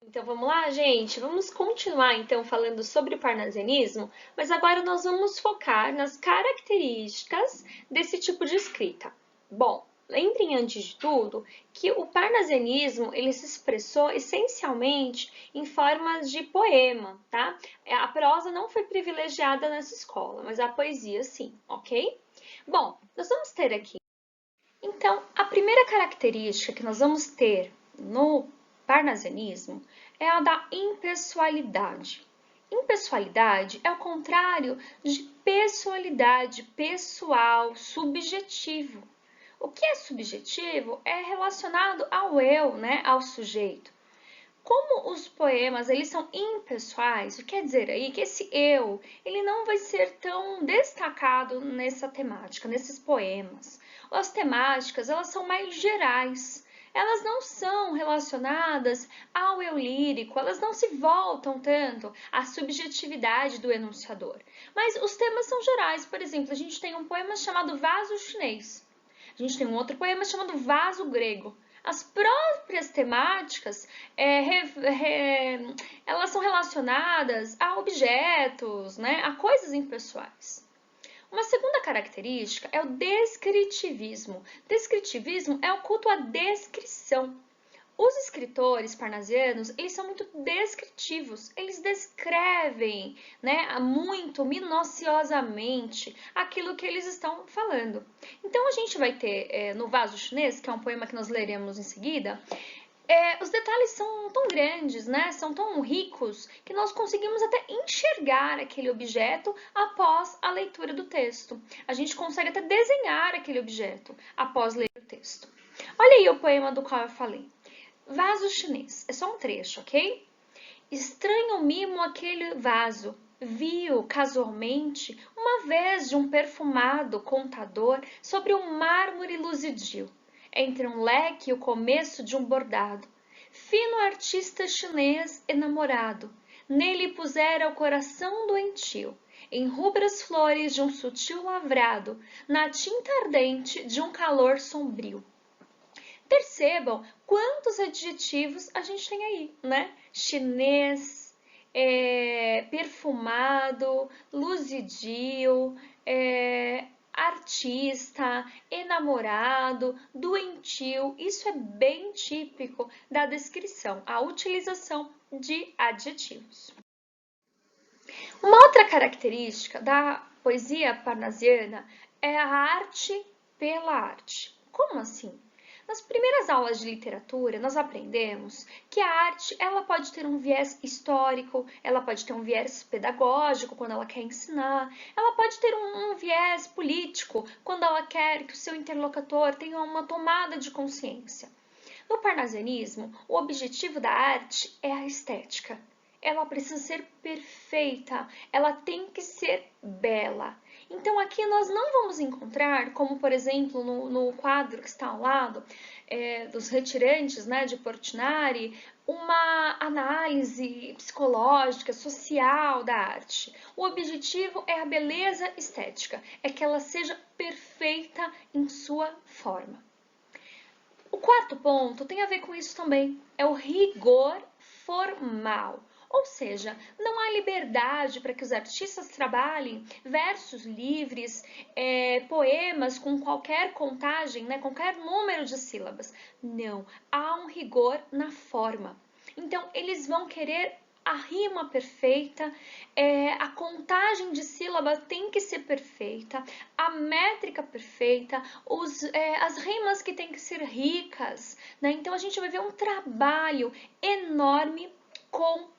Então vamos lá, gente? Vamos continuar então falando sobre o parnasianismo, mas agora nós vamos focar nas características desse tipo de escrita. Bom, lembrem antes de tudo que o parnasianismo ele se expressou essencialmente em formas de poema, tá? A prosa não foi privilegiada nessa escola, mas a poesia sim, ok? Bom, nós vamos ter aqui então, a primeira característica que nós vamos ter no parnasianismo é a da impessoalidade. Impessoalidade é o contrário de pessoalidade, pessoal, subjetivo. O que é subjetivo é relacionado ao eu, né, ao sujeito. Como os poemas eles são impessoais, o que quer dizer aí que esse eu ele não vai ser tão destacado nessa temática, nesses poemas. As temáticas elas são mais gerais, elas não são relacionadas ao eu lírico, elas não se voltam tanto à subjetividade do enunciador. Mas os temas são gerais, por exemplo, a gente tem um poema chamado Vaso Chinês. A gente tem um outro poema chamado Vaso Grego. As próprias temáticas, elas são relacionadas a objetos, né, a coisas impessoais. Uma segunda característica é o descritivismo. Descritivismo é o culto à descrição. Os escritores parnasianos, eles são muito descritivos, eles descrevem, né, muito minuciosamente aquilo que eles estão falando. Então, a gente vai ter no Vaso Chinês, que é um poema que nós leremos em seguida, os detalhes são tão grandes, né, são tão ricos, que nós conseguimos até enxergar aquele objeto após a leitura do texto. A gente consegue até desenhar aquele objeto após ler o texto. Olha aí o poema do qual eu falei. Vaso chinês. É só um trecho, ok? Estranho mimo aquele vaso. Vi-o casualmente uma vez de um perfumado contador sobre um mármore luzidio, entre um leque e o começo de um bordado. Fino artista chinês enamorado, nele pusera o coração doentio, em rubras flores de um sutil lavrado, na tinta ardente de um calor sombrio. Percebam quantos adjetivos a gente tem aí, né? Chinês, perfumado, luzidio, artista, enamorado, doentio. Isso é bem típico da descrição, a utilização de adjetivos. Uma outra característica da poesia parnasiana é a arte pela arte. Como assim? Nas primeiras aulas de literatura, nós aprendemos que a arte ela pode ter um viés histórico, ela pode ter um viés pedagógico quando ela quer ensinar, ela pode ter um viés político quando ela quer que o seu interlocutor tenha uma tomada de consciência. No parnasianismo, o objetivo da arte é a estética. Ela precisa ser perfeita, ela tem que ser bela. Então aqui nós não vamos encontrar, como por exemplo no quadro que está ao lado dos retirantes, né, de Portinari, uma análise psicológica, social da arte. O objetivo é a beleza estética, é que ela seja perfeita em sua forma. O quarto ponto tem a ver com isso também, é o rigor formal. Ou seja, não há liberdade para que os artistas trabalhem versos livres, poemas com qualquer contagem, né, qualquer número de sílabas. Não, há um rigor na forma. Então, eles vão querer a rima perfeita, a contagem de sílabas tem que ser perfeita, a métrica perfeita, as rimas que têm que ser ricas, né? Então a gente vai ver um trabalho enorme com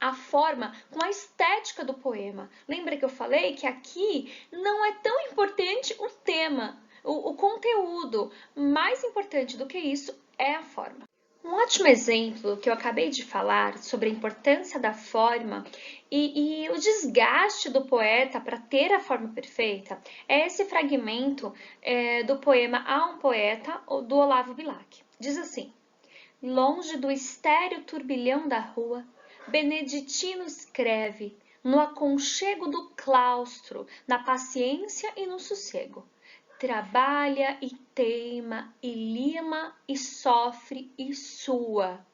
a forma, com a estética do poema. Lembra que eu falei que aqui não é tão importante o tema, o conteúdo. Mais importante do que isso é a forma. Um ótimo exemplo que eu acabei de falar sobre a importância da forma e o desgaste do poeta para ter a forma perfeita é esse fragmento do poema A um Poeta, do Olavo Bilac. Diz assim: longe do estéril turbilhão da rua, Beneditino escreve, no aconchego do claustro, na paciência e no sossego. Trabalha e teima, e lima, e sofre, e sua.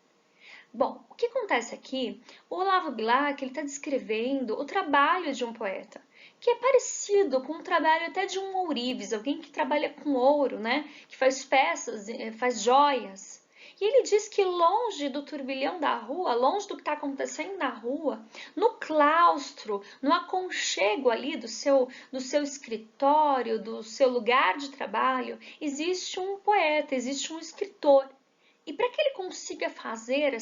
Bom, o que acontece aqui, o Olavo Bilac está descrevendo o trabalho de um poeta, que é parecido com o trabalho até de um ourives, alguém que trabalha com ouro, né? Que faz peças, faz joias. E ele diz que longe do turbilhão da rua, longe do que está acontecendo na rua, no claustro, no aconchego ali do seu escritório, do seu lugar de trabalho, existe um poeta, existe um escritor. E para que ele consiga fazer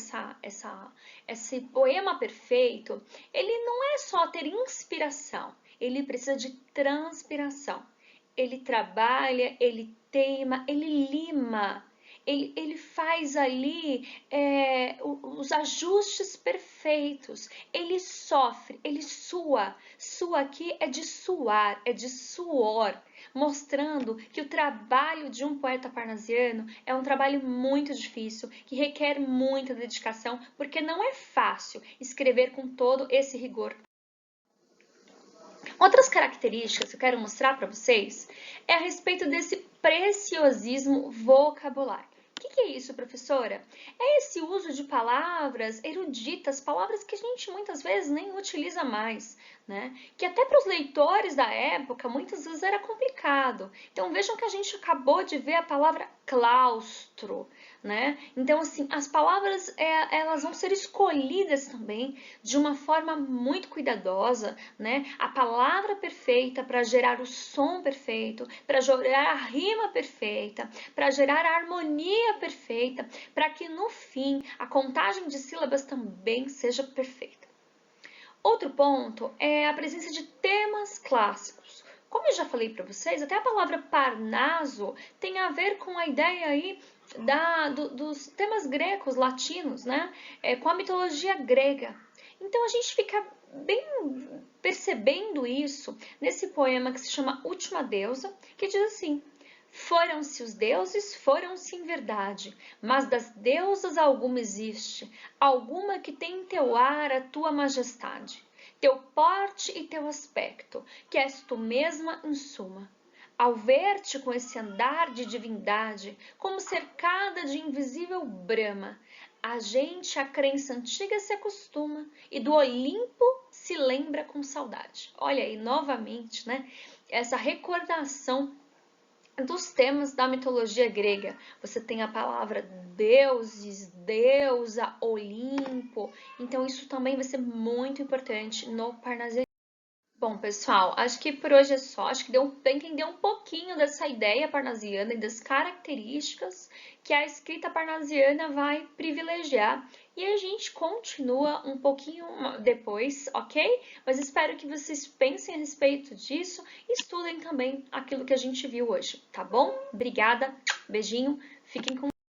esse poema perfeito, ele não é só ter inspiração, ele precisa de transpiração. Ele trabalha, ele teima, ele lima, ele faz ali os ajustes perfeitos, ele sofre, ele sua. Sua aqui é de suar, é de suor, mostrando que o trabalho de um poeta parnasiano é um trabalho muito difícil, que requer muita dedicação, porque não é fácil escrever com todo esse rigor. Outras características que eu quero mostrar para vocês é a respeito desse preciosismo vocabular. O que é isso, professora? É esse uso de palavras eruditas, palavras que a gente muitas vezes nem utiliza mais, né? Que até para os leitores da época muitas vezes era complicado. Então vejam que a gente acabou de ver a palavra claustro, né? Então assim, as palavras elas vão ser escolhidas também de uma forma muito cuidadosa, né? A palavra perfeita para gerar o som perfeito, para gerar a rima perfeita, para gerar a harmonia perfeita, para que no fim a contagem de sílabas também seja perfeita. Outro ponto é a presença de temas clássicos. Como eu já falei para vocês, até a palavra Parnaso tem a ver com a ideia aí dos temas gregos, latinos, né? Com a mitologia grega. Então a gente fica bem percebendo isso nesse poema que se chama Última Deusa, que diz assim: foram-se os deuses, foram-se em verdade, mas das deusas alguma existe, alguma que tem em teu ar a tua majestade, teu porte e teu aspecto, que és tu mesma em suma. Ao ver-te com esse andar de divindade, como cercada de invisível brama, a gente à crença antiga se acostuma e do Olimpo se lembra com saudade. Olha aí, novamente, né? Essa recordação dos temas da mitologia grega. Você tem a palavra deuses, deusa, Olimpo. Então, isso também vai ser muito importante no parnasianismo. Bom, pessoal, acho que por hoje é só. Acho que deu para entender um pouquinho dessa ideia parnasiana e das características que a escrita parnasiana vai privilegiar. E a gente continua um pouquinho depois, ok? Mas espero que vocês pensem a respeito disso e estudem também aquilo que a gente viu hoje, tá bom? Obrigada, beijinho, fiquem com